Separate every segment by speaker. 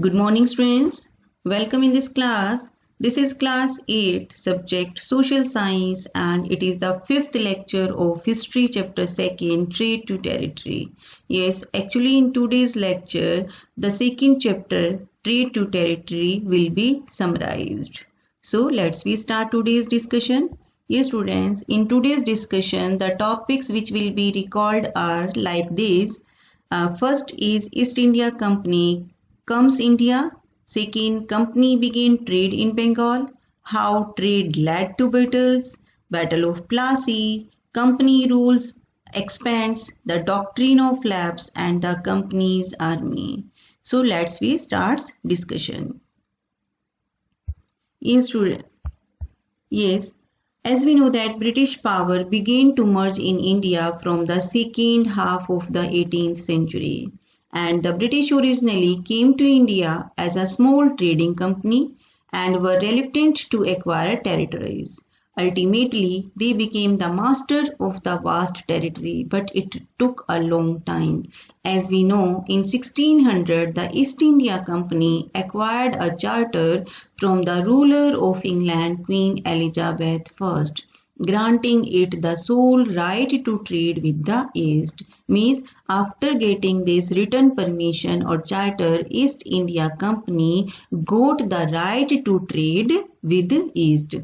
Speaker 1: Good morning, students. Welcome in this class. This is class 8, subject Social Science, and it is the fifth lecture of History, chapter 2, Trade to Territory. Yes, actually, in today's lecture, the second chapter, Trade to Territory, will be summarized. So, let's we start today's discussion. Yes, students, in today's discussion, the topics which will be recalled are like this. First is East India Company comes India. Second, company began trade in Bengal. How trade led to battles. Battle of Plassey. Company rules expands. The doctrine of lapse and the company's army. So let's we start discussion. Yes, student. Yes, as we know that British power began to merge in India from the second half of the 18th century, and the British originally came to India as a small trading company and were reluctant to acquire territories. Ultimately, they became the master of the vast territory, but it took a long time. As we know, in 1600, the East India Company acquired a charter from the ruler of England, Queen Elizabeth I, granting it the sole right to trade with the East. Means after getting this written permission or charter, East India Company got the right to trade with East.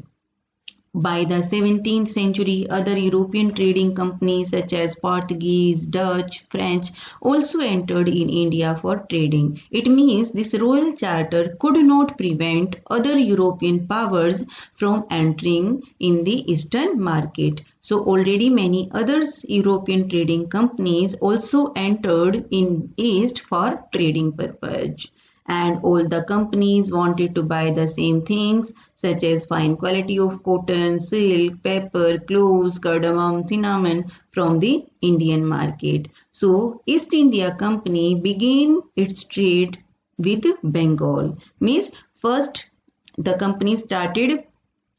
Speaker 1: By the 17th century, other European trading companies such as Portuguese, Dutch, French also entered in India for trading. It means this royal charter could not prevent other European powers from entering in the eastern market. So already many other European trading companies also entered in East for trading purpose, and all the companies wanted to buy the same things such as fine quality of cotton, silk, pepper, cloves, cardamom, cinnamon from the Indian market. So East India Company began its trade with Bengal. Means first the company started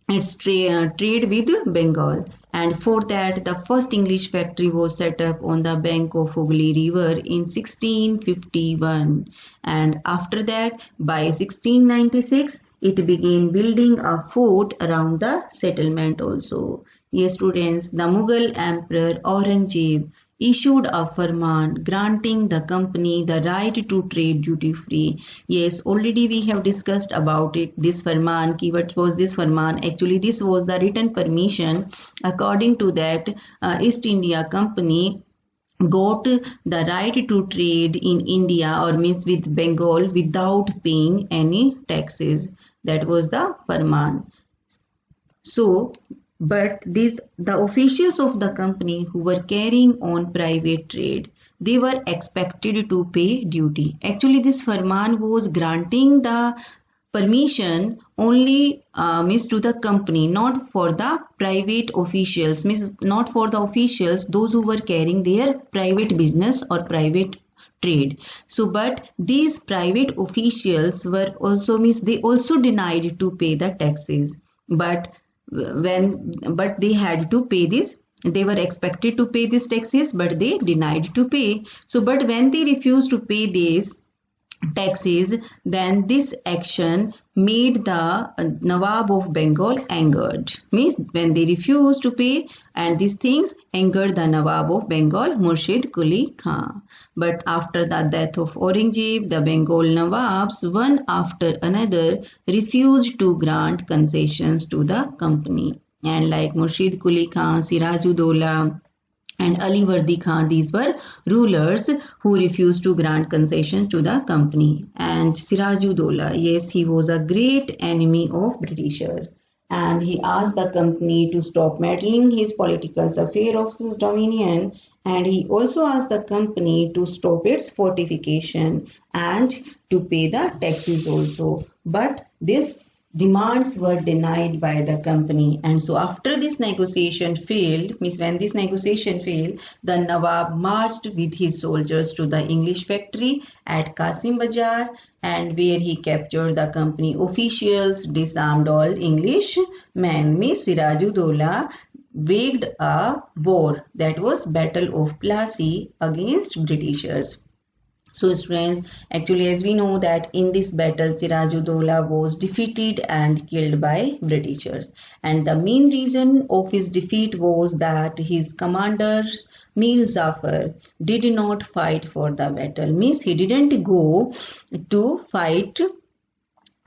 Speaker 1: its trade with Bengal, and for that the first English factory was set up on the bank of Hooghly River in 1651, and after that by 1696 it began building a fort around the settlement also. Yes, students, the Mughal Emperor Aurangzeb issued a farman granting the company the right to trade duty free. Yes, already we have discussed about it. This farman, what was this farman? Actually, this was the written permission. According to that, East India Company got the right to trade in India, or means with Bengal, without paying any taxes. That was the farman. So, but the officials of the company who were carrying on private trade, they were expected to pay duty. Actually, this farman was granting the permission only means to the company, not for the private officials, means not for the officials, those who were carrying their private business or private trade. So but these private officials were also, means they also denied to pay the taxes, but but they had to pay this, they were expected to pay these taxes, but they denied to pay. So but when they refused to pay these taxes, then this action made the Nawab of Bengal angered. Means when they refused to pay, and these things angered the Nawab of Bengal, Murshid Quli Khan. But after the death of Aurangzeb, the Bengal Nawabs, one after another, refused to grant concessions to the company. And like Murshid Quli Khan, Sirajuddaulah, and Ali Vardi Khan, these were rulers who refused to grant concessions to the company. And Sirajuddaulah, yes, he was a great enemy of Britishers, and he asked the company to stop meddling his political affairs of his dominion, and he also asked the company to stop its fortification and to pay the taxes also. But this demands were denied by the company, and so after this negotiation failed, means when this negotiation failed, the Nawab marched with his soldiers to the English factory at Qasim Bazaar, and where he captured the company officials, disarmed all English men. Means Sirajuddaulah waged a war, that was Battle of Plassey, against Britishers. So friends, actually as we know that in this battle Sirajuddaula was defeated and killed by Britishers, and the main reason of his defeat was that his commanders Mir Zafar did not fight for the battle, means he didn't go to fight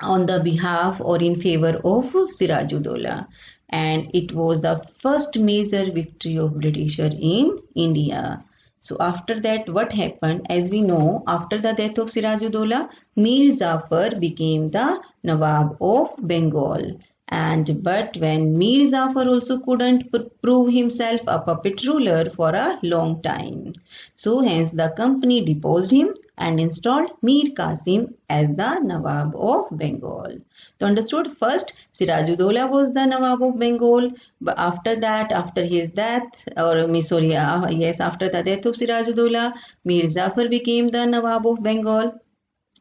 Speaker 1: on the behalf or in favor of Sirajuddaula, and it was the first major victory of Britisher in India. So after that, what happened? As we know, after the death of Sirajuddaula, Mir Zafar became the Nawab of Bengal. And but when Mir Zafar also couldn't prove himself a puppet ruler for a long time, so hence the company deposed him and installed Mir Qasim as the Nawab of Bengal. So understood? First, Sirajuddaula was the Nawab of Bengal, but after that, after his death, after the death of Sirajuddaula, Mir Zafar became the Nawab of Bengal.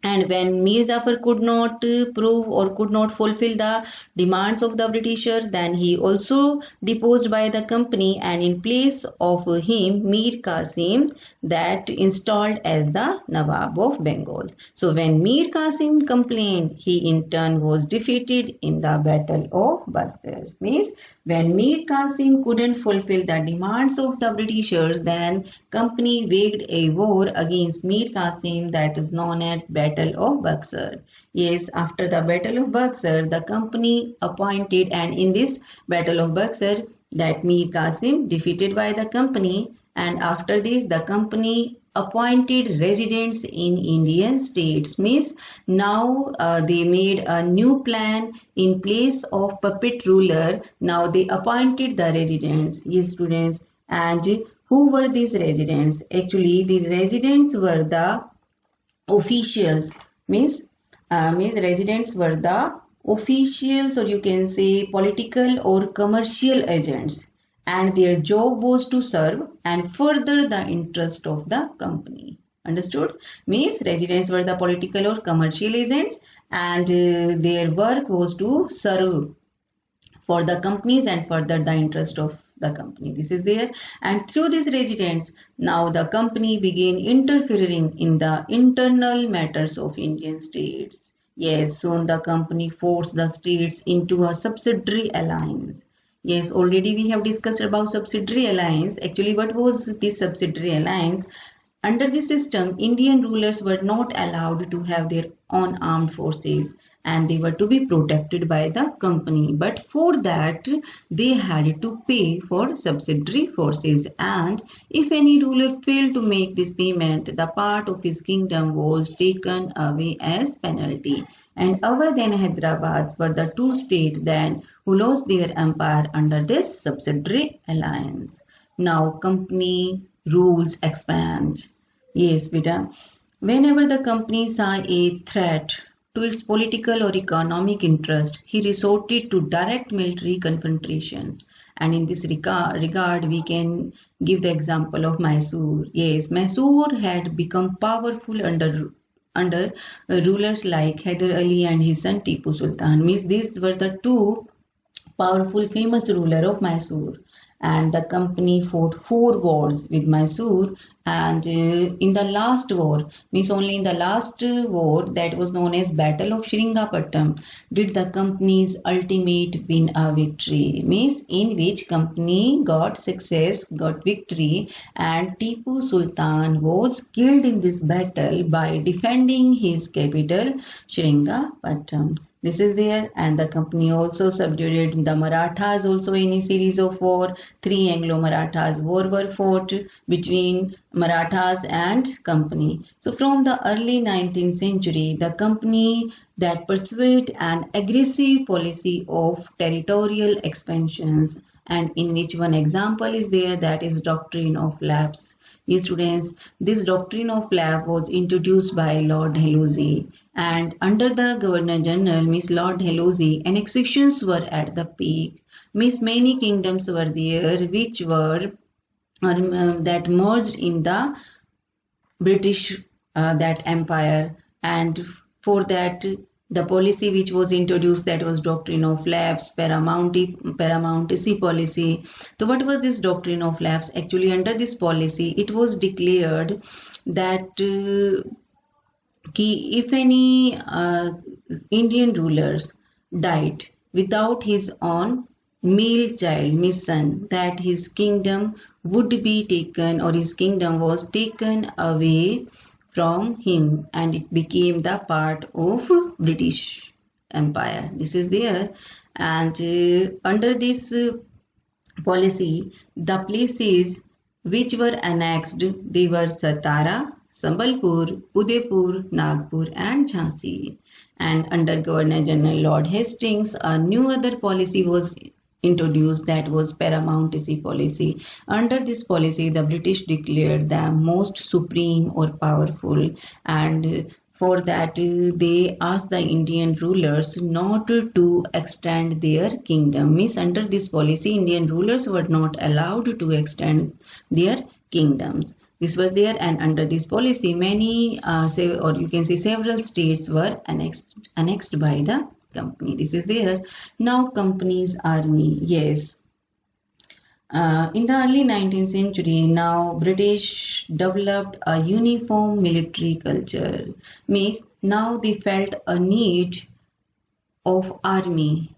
Speaker 1: And when Mir Zafar could not prove or could not fulfill the demands of the Britishers, then he also deposed by the company, and in place of him, Mir Qasim that installed as the Nawab of Bengal. So when Mir Qasim complained, he in turn was defeated in the Battle of Buxar. Means when Mir Qasim couldn't fulfill the demands of the Britishers, then company waged a war against Mir Qasim that is known as Battle of Buxar. Yes, after the Battle of Buxar, the company appointed, and in this Battle of Buxar, that Mir Qasim defeated by the company, and after this the company appointed residents in Indian states. Means now they made a new plan in place of puppet ruler. Now they appointed the residents. Yes, students. And who were these residents? Actually, these residents were the officials. Means residents were the officials, or you can say political or commercial agents, and their job was to serve and further the interest of the company. Understood? Means residents were the political or commercial agents, and their work was to serve for the companies and further the interest of the company. This is there. And through these residents, now the company began interfering in the internal matters of Indian states. Yes, soon the company forced the states into a subsidiary alliance. Yes, already we have discussed about subsidiary alliance. Actually, what was this subsidiary alliance? Under the system, Indian rulers were not allowed to have their own armed forces, and they were to be protected by the company. But for that, they had to pay for subsidiary forces. And if any ruler failed to make this payment, the part of his kingdom was taken away as penalty. And Awadh and Hyderabad were the two states then who lost their empire under this subsidiary alliance. Now, company rules expand. Yes, beta. Whenever the company saw a threat to its political or economic interest, he resorted to direct military confrontations. And in this regard, we can give the example of Mysore. Yes, Mysore had become powerful under rulers like Hyder Ali and his son Tipu Sultan. Means these were the two powerful famous ruler of Mysore, and the company fought 4 wars with Mysore, and in the last war, means only in the last war, that was known as Battle of Sringapattam, did the company's ultimate win a victory, means in which company got success, got victory, and Tipu Sultan was killed in this battle by defending his capital Sringapattam. This is there. And the company also subdued the Marathas also in a series of war. 3 Anglo-Marathas war were fought between Marathas and company. So from the early 19th century, the company that pursued an aggressive policy of territorial expansions, and in which one example is there, that is doctrine of lapse. Yes, students, this doctrine of lapse was introduced by Lord Dalhousie, and under the Governor General, Miss Lord Dalhousie, annexations were at the peak. Miss many kingdoms were there which were that merged in the British that empire, and for that The policy which was introduced, that was doctrine of lapse, paramountcy policy. So what was this doctrine of lapse? Actually, under this policy, it was declared that if any Indian rulers died without his own male child, means son, that his kingdom would be taken, or his kingdom was taken away from him, and it became the part of British Empire. This is there, and under this policy, the places which were annexed, they were Satara, Sambalpur, Udaipur, Nagpur and Jhansi. And under Governor General Lord Hastings, a new other policy was introduced, that was paramountcy policy. Under this policy, the British declared them most supreme or powerful, and for that they asked the Indian rulers not to extend their kingdom. Means under this policy, Indian rulers were not allowed to extend their kingdoms. This was there, and under this policy, many or you can say several states were annexed by the company. This is there. Now company's army. Yes. In the early 19th century, now British developed a uniform military culture. Means now they felt a need of army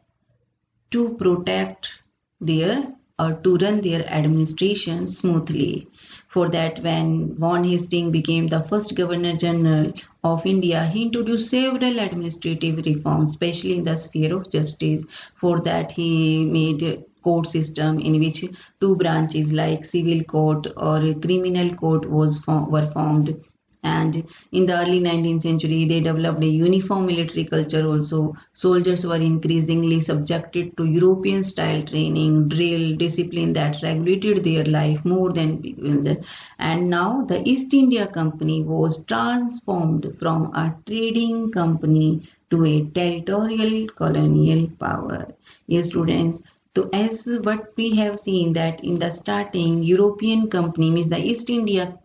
Speaker 1: to protect their or to run their administration smoothly. For that, when Von Hastings became the first Governor General of India, he introduced several administrative reforms, especially in the sphere of justice. For that, he made a court system in which two branches like civil court or criminal court were formed. And in the early 19th century, they developed a uniform military culture also. Soldiers were increasingly subjected to European style training, drill, discipline that regulated their life more than people. And now the East India Company was transformed from a trading company to a territorial colonial power. Yes, students. So as what we have seen, that in the starting, European company, means the East India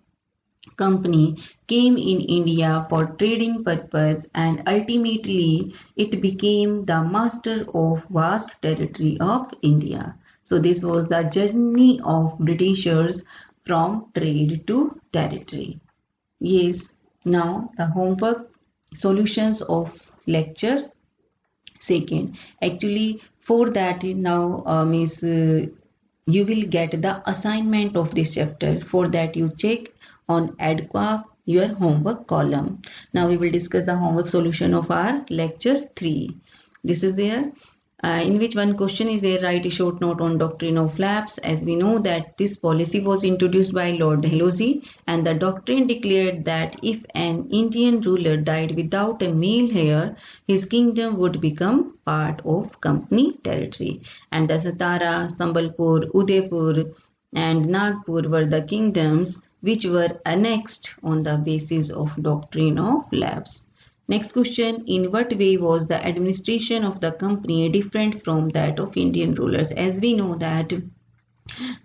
Speaker 1: Company, came in India for trading purpose, and ultimately it became the master of vast territory of India. So this was the journey of Britishers from trade to territory. Yes, now the homework solutions of lecture second. Actually, for that now you will get the assignment of this chapter. For that, you check on Adquark your homework column. Now we will discuss the homework solution of our lecture 3. This is there. In which one question is there, write a short note on doctrine of lapse. As we know that this policy was introduced by Lord Dalhousie, and the doctrine declared that if an Indian ruler died without a male heir, his kingdom would become part of company territory. And the Satara, Sambalpur, Udaipur and Nagpur were the kingdoms which were annexed on the basis of doctrine of lapse. Next question, in what way was the administration of the company different from that of Indian rulers? As we know that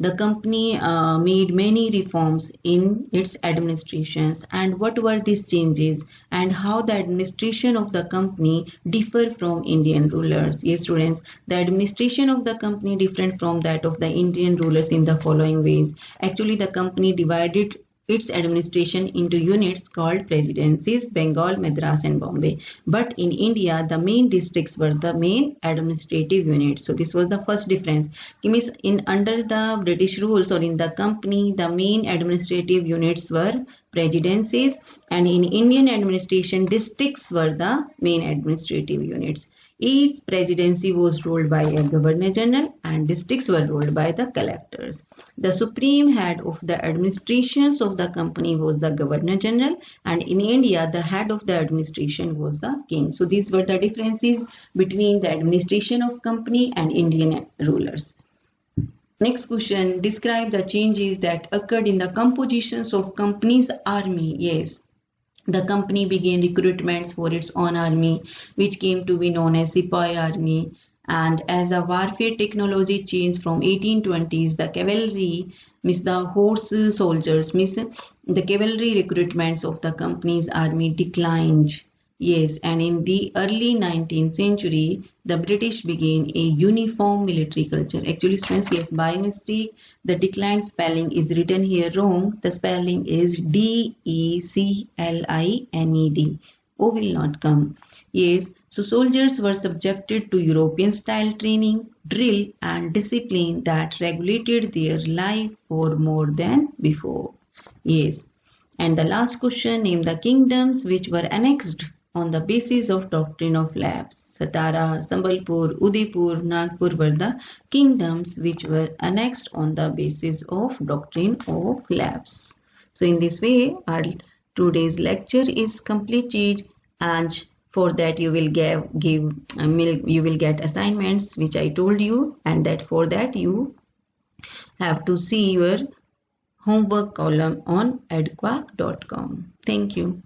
Speaker 1: the company made many reforms in its administrations, and what were these changes and how the administration of the company differ from Indian rulers? Yes, students, the administration of the company different from that of the Indian rulers in the following ways. Actually, the company divided its administration into units called presidencies, Bengal, Madras and Bombay. But in India, the main districts were the main administrative units. So this was the first difference. Means in under the British rules or in the company, the main administrative units were presidencies, and in Indian administration, districts were the main administrative units. Each presidency was ruled by a governor general and districts were ruled by the collectors. The supreme head of the administrations of the company was the governor general, and in India the head of the administration was the king. So these were the differences between the administration of company and Indian rulers. Next question, describe the changes that occurred in the compositions of company's army. Yes. The company began recruitments for its own army, which came to be known as Sepoy Army. And as the warfare technology changed from 1820s, the cavalry, means the horse soldiers, means the cavalry recruitments of the company's army declined. Yes, and in the early 19th century, the British began a uniform military culture. Actually, students, yes, by mistake, the declined spelling is written here wrong. The spelling is Declined. O will not come. Yes, so soldiers were subjected to European style training, drill, and discipline that regulated their life for more than before. Yes. And the last question, name the kingdoms which were annexed on the basis of doctrine of lapse. Satara, Sambalpur, Udaipur, Nagpur were the kingdoms which were annexed on the basis of doctrine of lapse. So in this way, our today's lecture is completed, and for that you will you will get assignments which I told you, and that for that you have to see your homework column on edquark.com. Thank you.